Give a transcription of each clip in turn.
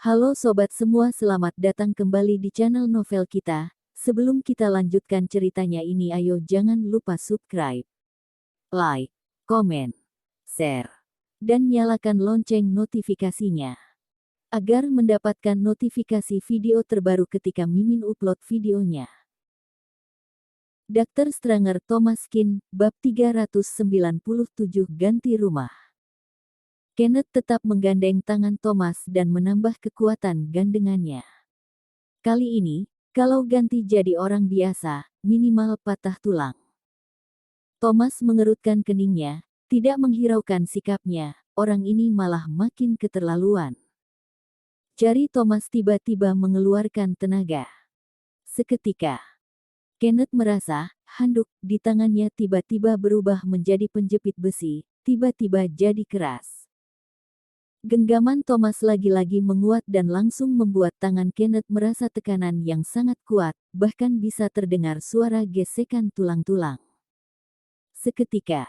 Halo sobat semua, selamat datang kembali di channel novel kita. Sebelum kita lanjutkan ceritanya ini, ayo jangan lupa subscribe, like, komen, share, dan nyalakan lonceng notifikasinya agar mendapatkan notifikasi video terbaru ketika Mimin upload videonya. Dr. Stranger Thomas Kin, bab 397 ganti rumah. Kenneth tetap menggandeng tangan Thomas dan menambah kekuatan gandengannya. Kali ini, kalau ganti jadi orang biasa, minimal patah tulang. Thomas mengerutkan keningnya, tidak menghiraukan sikapnya, orang ini malah makin keterlaluan. Jari Thomas tiba-tiba mengeluarkan tenaga. Seketika, Kenneth merasa, handuk di tangannya tiba-tiba berubah menjadi penjepit besi, tiba-tiba jadi keras. Genggaman Thomas lagi-lagi menguat dan langsung membuat tangan Kenneth merasa tekanan yang sangat kuat, bahkan bisa terdengar suara gesekan tulang-tulang. Seketika,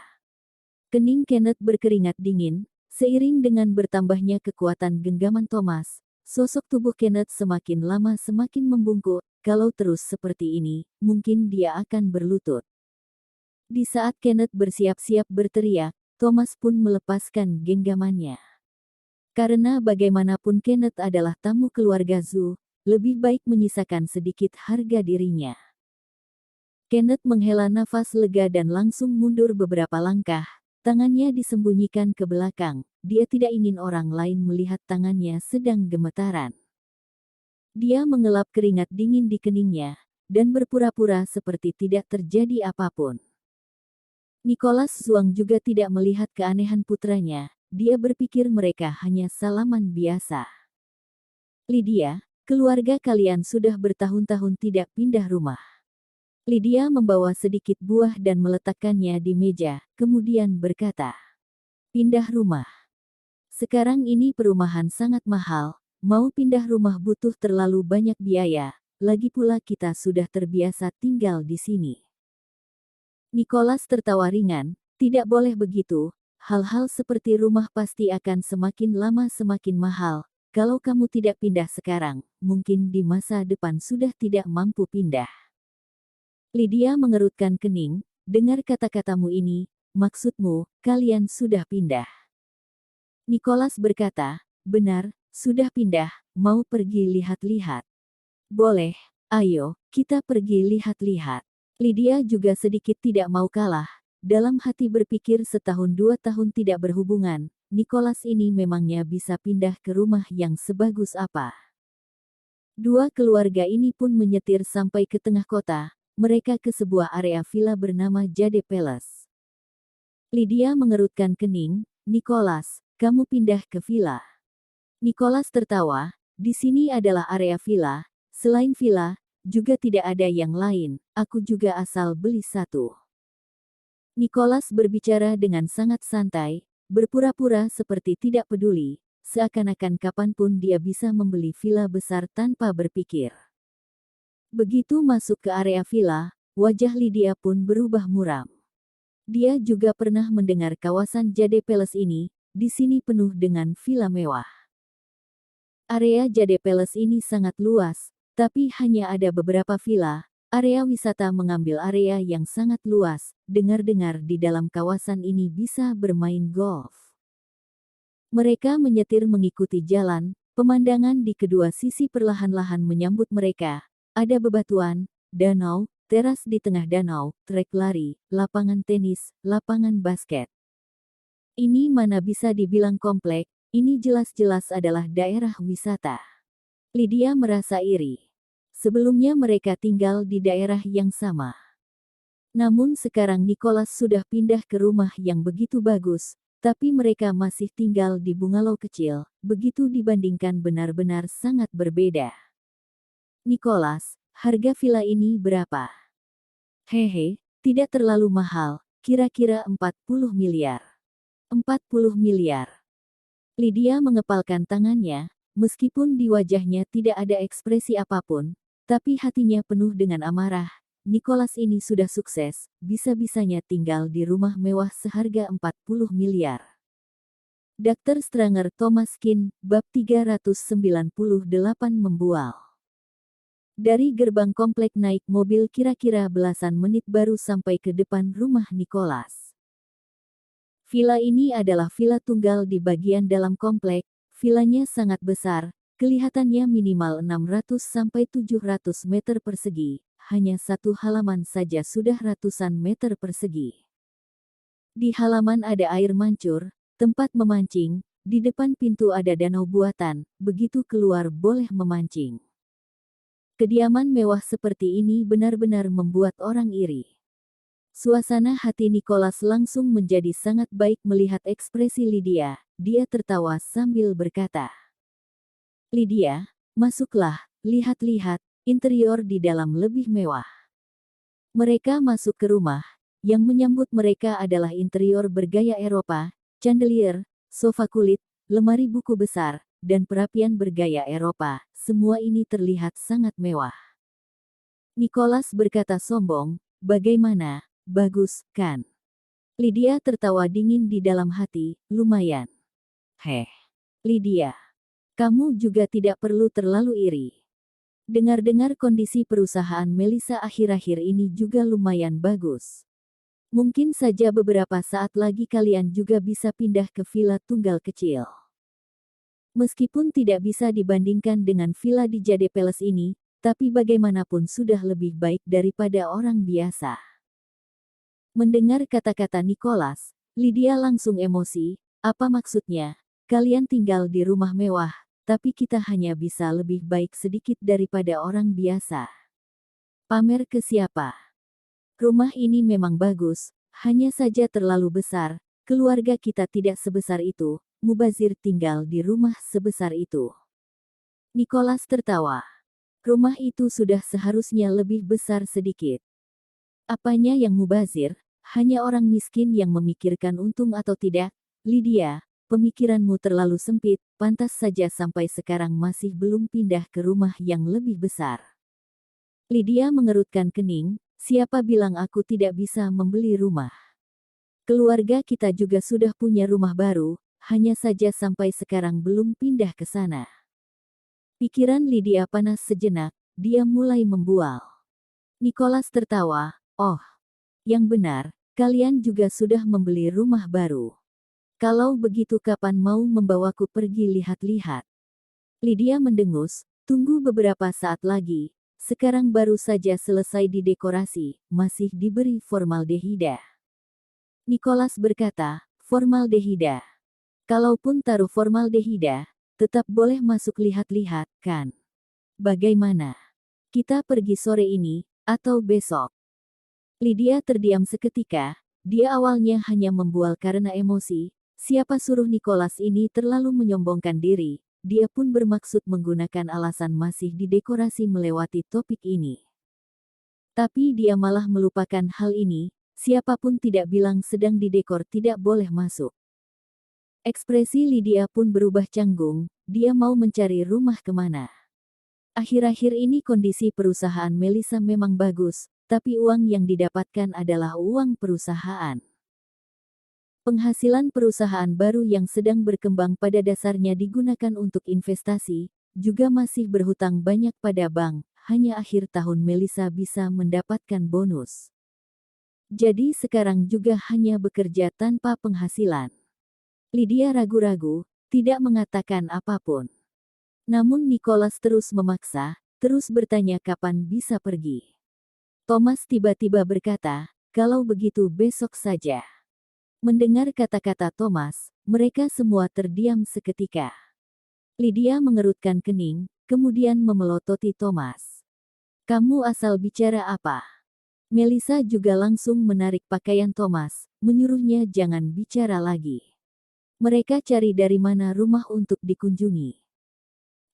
kening Kenneth berkeringat dingin, seiring dengan bertambahnya kekuatan genggaman Thomas, sosok tubuh Kenneth semakin lama semakin membungkuk. Kalau terus seperti ini, mungkin dia akan berlutut. Di saat Kenneth bersiap-siap berteriak, Thomas pun melepaskan genggamannya. Karena bagaimanapun Kenneth adalah tamu keluarga Zhu, lebih baik menyisakan sedikit harga dirinya. Kenneth menghela nafas lega dan langsung mundur beberapa langkah, tangannya disembunyikan ke belakang, dia tidak ingin orang lain melihat tangannya sedang gemetaran. Dia mengelap keringat dingin di keningnya, dan berpura-pura seperti tidak terjadi apapun. Nicholas Zhuang juga tidak melihat keanehan putranya. Dia berpikir mereka hanya salaman biasa. Lydia, keluarga kalian sudah bertahun-tahun tidak pindah rumah. Lydia membawa sedikit buah dan meletakkannya di meja, kemudian berkata, pindah rumah. Sekarang ini perumahan sangat mahal, mau pindah rumah butuh terlalu banyak biaya, lagi pula kita sudah terbiasa tinggal di sini. Nicholas tertawa ringan, tidak boleh begitu. Hal-hal seperti rumah pasti akan semakin lama semakin mahal. Kalau kamu tidak pindah sekarang, mungkin di masa depan sudah tidak mampu pindah. Lydia mengerutkan kening, dengar kata-katamu ini, maksudmu, kalian sudah pindah. Nicholas berkata, benar, sudah pindah, mau pergi lihat-lihat. Boleh, ayo, kita pergi lihat-lihat. Lydia juga sedikit tidak mau kalah. Dalam hati berpikir setahun 2 tahun tidak berhubungan, Nicholas ini memangnya bisa pindah ke rumah yang sebagus apa. Dua keluarga ini pun menyetir sampai ke tengah kota, mereka ke sebuah area villa bernama Jade Palace. Lydia mengerutkan kening, Nicholas, kamu pindah ke villa. Nicholas tertawa, di sini adalah area villa, selain villa, juga tidak ada yang lain, aku juga asal beli satu. Nicholas berbicara dengan sangat santai, berpura-pura seperti tidak peduli, seakan-akan kapanpun dia bisa membeli villa besar tanpa berpikir. Begitu masuk ke area villa, wajah Lydia pun berubah muram. Dia juga pernah mendengar kawasan Jade Palace ini, di sini penuh dengan villa mewah. Area Jade Palace ini sangat luas, tapi hanya ada beberapa villa. Area wisata mengambil area yang sangat luas, dengar-dengar di dalam kawasan ini bisa bermain golf. Mereka menyetir mengikuti jalan, pemandangan di kedua sisi perlahan-lahan menyambut mereka. Ada bebatuan, danau, teras di tengah danau, trek lari, lapangan tenis, lapangan basket. Ini mana bisa dibilang komplek, ini jelas-jelas adalah daerah wisata. Lydia merasa iri. Sebelumnya mereka tinggal di daerah yang sama. Namun sekarang Nicholas sudah pindah ke rumah yang begitu bagus, tapi mereka masih tinggal di bungalow kecil, begitu dibandingkan benar-benar sangat berbeda. Nicholas, harga villa ini berapa? Hehe, tidak terlalu mahal, kira-kira 40 miliar. 40 miliar. Lydia mengepalkan tangannya, meskipun di wajahnya tidak ada ekspresi apapun, tapi hatinya penuh dengan amarah. Nicholas ini sudah sukses, bisa-bisanya tinggal di rumah mewah seharga 40 miliar. Dr. Stranger Thomas Kin, bab 398 membual. Dari gerbang komplek naik mobil kira-kira belasan menit baru sampai ke depan rumah Nicholas. Villa ini adalah villa tunggal di bagian dalam komplek. Villanya sangat besar, kelihatannya minimal 600-700 meter persegi. Hanya satu halaman saja sudah ratusan meter persegi. Di halaman ada air mancur, tempat memancing, di depan pintu ada danau buatan, begitu keluar boleh memancing. Kediaman mewah seperti ini benar-benar membuat orang iri. Suasana hati Nicholas langsung menjadi sangat baik melihat ekspresi Lydia. Dia tertawa sambil berkata, "Lydia, masuklah, lihat-lihat, interior di dalam lebih mewah." Mereka masuk ke rumah. Yang menyambut mereka adalah interior bergaya Eropa, chandelier, sofa kulit, lemari buku besar, dan perapian bergaya Eropa. Semua ini terlihat sangat mewah. Nicholas berkata sombong, "Bagaimana, bagus, kan?" Lydia tertawa dingin di dalam hati, "Lumayan." "Heh, Lydia, kamu juga tidak perlu terlalu iri. Dengar-dengar kondisi perusahaan Melissa akhir-akhir ini juga lumayan bagus. Mungkin saja beberapa saat lagi kalian juga bisa pindah ke villa tunggal kecil. Meskipun tidak bisa dibandingkan dengan villa di Jade Palace ini, tapi bagaimanapun sudah lebih baik daripada orang biasa." Mendengar kata-kata Nicholas, Lydia langsung emosi. "Apa maksudnya? Kalian tinggal di rumah mewah, tapi kita hanya bisa lebih baik sedikit daripada orang biasa. Pamer ke siapa? Rumah ini memang bagus, hanya saja terlalu besar. Keluarga kita tidak sebesar itu. Mubazir tinggal di rumah sebesar itu." Nicholas tertawa. "Rumah itu sudah seharusnya lebih besar sedikit." "Apanya yang mubazir? Hanya orang miskin yang memikirkan untung atau tidak." "Lydia, pemikiranmu terlalu sempit, pantas saja sampai sekarang masih belum pindah ke rumah yang lebih besar." Lydia mengerutkan kening. "Siapa bilang aku tidak bisa membeli rumah? Keluarga kita juga sudah punya rumah baru, hanya saja sampai sekarang belum pindah ke sana." Pikiran Lydia panas sejenak, dia mulai membual. Nicholas tertawa, "Oh, yang benar, kalian juga sudah membeli rumah baru. Kalau begitu kapan mau membawaku pergi lihat-lihat?" Lydia mendengus, "Tunggu beberapa saat lagi. Sekarang baru saja selesai didekorasi, masih diberi formaldehida." Nicholas berkata, "Formaldehida? Kalaupun taruh formaldehida, tetap boleh masuk lihat-lihat, kan? Bagaimana? Kita pergi sore ini, atau besok?" Lydia terdiam seketika. Dia awalnya hanya membual karena emosi. Siapa suruh Nicholas ini terlalu menyombongkan diri. Dia pun bermaksud menggunakan alasan masih didekorasi melewati topik ini. Tapi dia malah melupakan hal ini. Siapapun tidak bilang sedang didekor tidak boleh masuk. Ekspresi Lydia pun berubah canggung. Dia mau mencari rumah kemana. Akhir-akhir ini kondisi perusahaan Melissa memang bagus, tapi uang yang didapatkan adalah uang perusahaan. Penghasilan perusahaan baru yang sedang berkembang pada dasarnya digunakan untuk investasi, juga masih berhutang banyak pada bank. Hanya akhir tahun Melissa bisa mendapatkan bonus. Jadi sekarang juga hanya bekerja tanpa penghasilan. Lydia ragu-ragu, tidak mengatakan apapun. Namun Nicholas terus memaksa, terus bertanya kapan bisa pergi. Thomas tiba-tiba berkata, "Kalau begitu besok saja." Mendengar kata-kata Thomas, mereka semua terdiam seketika. Lydia mengerutkan kening, kemudian memelototi Thomas. "Kamu asal bicara apa?" Melissa juga langsung menarik pakaian Thomas, menyuruhnya jangan bicara lagi. Mereka cari dari mana rumah untuk dikunjungi.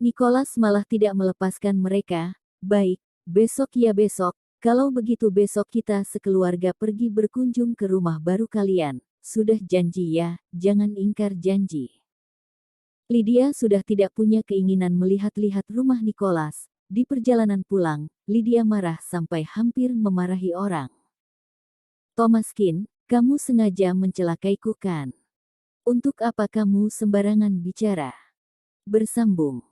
Nicholas malah tidak melepaskan mereka. "Baik, besok ya besok. Kalau begitu besok kita sekeluarga pergi berkunjung ke rumah baru kalian. Sudah janji ya, jangan ingkar janji." Lydia sudah tidak punya keinginan melihat-lihat rumah Nicholas. Di perjalanan pulang, Lydia marah sampai hampir memarahi orang. "Thomas Kin, kamu sengaja mencelakaiku kan? Untuk apa kamu sembarangan bicara? Bersambung.